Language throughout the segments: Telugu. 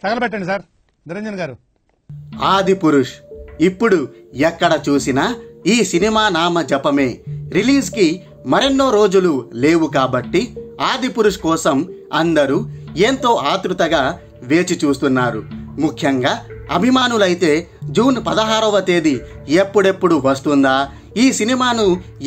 తగలబెట్టండి సార్ నిరంజన్ గారు. ఆదిపురుష్ ఇప్పుడు ఎక్కడ చూసినా ఈ సినిమా నామ జపమే. రిలీజ్ కి మరెన్నో రోజులు లేవు కాబట్టి ఆదిపురుష్ కోసం అందరూ ఎంతో ఆతృతగా వేచి చూస్తున్నారు. ముఖ్యంగా అభిమానులైతే జూన్ 16వ తేదీ ఎప్పుడెప్పుడు వస్తుందా, ఈ సినిమాను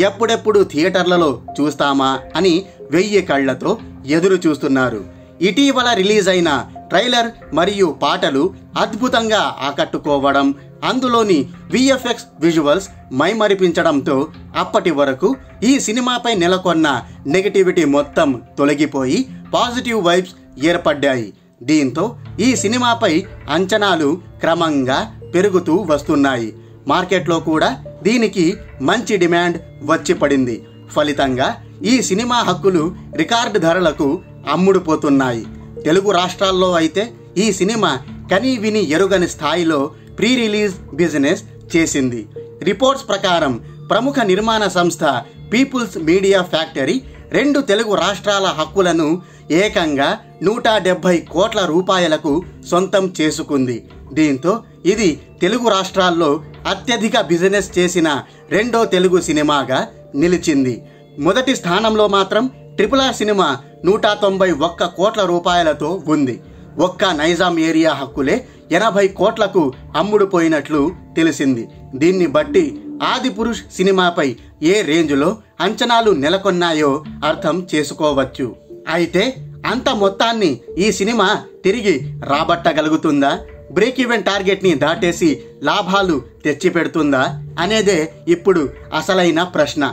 ఎప్పుడెప్పుడు థియేటర్లలో చూస్తామా అని 1000 కళ్లతో ఎదురు చూస్తున్నారు. ఇటీవల రిలీజ్ అయిన ట్రైలర్ మరియు పాటలు అద్భుతంగా ఆకట్టుకోవడం, అందులోని విఎఫ్ఎక్స్ విజువల్స్ మైమరిపించడంతో అప్పటి వరకు ఈ సినిమాపై నెలకొన్న నెగటివిటీ మొత్తం తొలగిపోయి పాజిటివ్ వైబ్స్ ఏర్పడ్డాయి. దీంతో ఈ సినిమాపై అంచనాలు క్రమంగా పెరుగుతూ వస్తున్నాయి. మార్కెట్లో కూడా దీనికి మంచి డిమాండ్ వచ్చి పడింది. ఫలితంగా ఈ సినిమా హక్కులు రికార్డు ధరలకు అమ్ముడుపోతున్నాయి. తెలుగు రాష్ట్రాల్లో అయితే ఈ సినిమా కనీ విని ఎరుగని స్థాయిలో ప్రీ రిలీజ్ బిజినెస్ చేసింది. రిపోర్ట్స్ ప్రకారం ప్రముఖ నిర్మాణ సంస్థ పీపుల్స్ మీడియా ఫ్యాక్టరీ 2 తెలుగు రాష్ట్రాల హక్కులను ఏకంగా 170 కోట్ల రూపాయలకు సొంతం చేసుకుంది. దీంతో ఇది తెలుగు రాష్ట్రాల్లో అత్యధిక బిజినెస్ చేసిన 2వ తెలుగు సినిమాగా నిలిచింది. మొదటి స్థానంలో మాత్రం RRR సినిమా 191 కోట్ల రూపాయలతో ఉంది. ఒక్క నైజాం ఏరియా హక్కులే 80 కోట్లకు అమ్ముడుపోయినట్లు తెలిసింది. దీన్ని బట్టి ఆదిపురుష్ సినిమాపై ఏ రేంజ్లో అంచనాలు నెలకొన్నాయో అర్థం చేసుకోవచ్చు. అయితే అంత మొత్తాన్ని ఈ సినిమా తిరిగి రాబట్టగలుగుతుందా, బ్రేక్ ఈవెన్ టార్గెట్ని దాటేసి లాభాలు తెచ్చిపెడుతుందా అనేదే ఇప్పుడు అసలైన ప్రశ్న.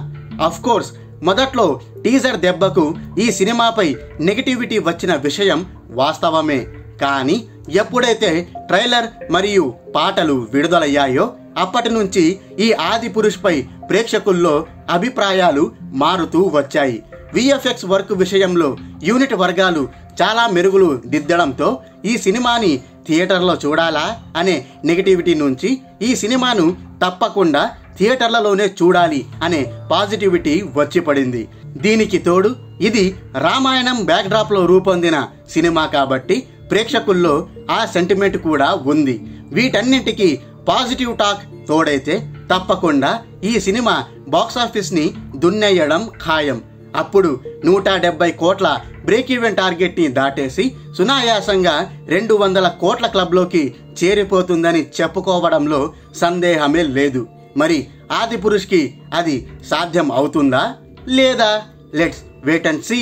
అఫ్ కోర్స్ మొదట్లో టీజర్ దెబ్బకు ఈ సినిమాపై నెగటివిటీ వచ్చిన విషయం వాస్తవమే. కానీ ఎప్పుడైతే ట్రైలర్ మరియు పాటలు విడుదలయ్యాయో అప్పటి నుంచి ఈ ఆదిపురుష్పై ప్రేక్షకుల్లో అభిప్రాయాలు మారుతూ వచ్చాయి. విఎఫ్ఎక్స్ వర్క్ విషయంలో యూనిట్ వర్గాలు చాలా మెరుగులు దిద్దడంతో ఈ సినిమాని థియేటర్లో చూడాలా అనే నెగటివిటీ నుంచి ఈ సినిమాను తప్పకుండా థియేటర్లలోనే చూడాలి అనే పాజిటివిటీ వచ్చి పడింది. దీనికి తోడు ఇది రామాయణం బ్యాక్డ్రాప్లో రూపొందిన సినిమా కాబట్టి ప్రేక్షకుల్లో ఆ సెంటిమెంట్ కూడా ఉంది. వీటన్నింటికి పాజిటివ్ టాక్ తోడైతే తప్పకుండా ఈ సినిమా బాక్సాఫీస్ని దున్నేయడం ఖాయం. అప్పుడు 170 కోట్ల బ్రేక్ ఈవెన్ టార్గెట్ని దాటేసి సునాయాసంగా 200 కోట్ల క్లబ్లోకి చేరిపోతుందని చెప్పుకోవడంలో సందేహమే లేదు. మరి ఆదిపురుష్కి అది సాధ్యం అవుతుందా లేదా? Let's wait and see.